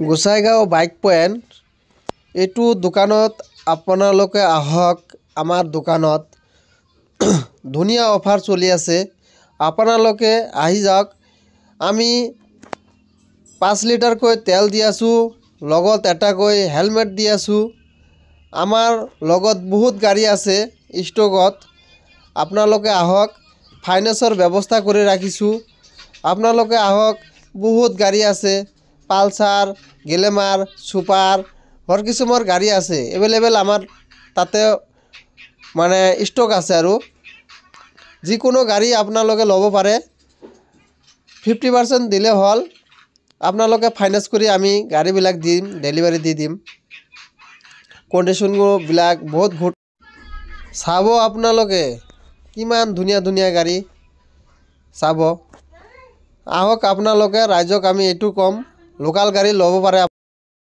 Gossaigaon bike point এইটো দোকানত আপোনালোকে আহক। আমাৰ দোকানত ধুনীয়া অফাৰ চলি আছে, আপোনালোকে আহি যাওক। আমি 5 লিটাৰকৈ তেল দি আছোঁ, লগত এটাকৈ হেলমেট দি আছোঁ। আমাৰ লগত বহুত গাড়ী আছে ষ্টকত, আপোনালোকে আহক। ফাইনেন্সৰ ব্যৱস্থা কৰি ৰাখিছোঁ, আপোনালোকে আহক। বহুত গাড়ী আছে, পালচাৰ, গ্লেমাৰ, সুপাৰ, হৰ কিসমৰ গাড়ী আছে এভেইলেবল। আমাৰ তাতে মানে ষ্টক আছে আৰু যিকোনো গাড়ী আপোনালোকে ল'ব পাৰে। 50% দিলে হ'ল, আপোনালোকে ফাইনেন্স কৰি আমি গাড়ীবিলাক দিম, ডেলিভাৰী দি দিম। কণ্ডিশ্যনবিলাক বহুত গুড। চাব আপোনালোকে কিমান ধুনীয়া ধুনীয়া গাড়ী চাব। আহক আপোনালোকে, ৰাইজক আমি এইটো ক'ম, লোকেল গাড়ী ল'ব পাৰে।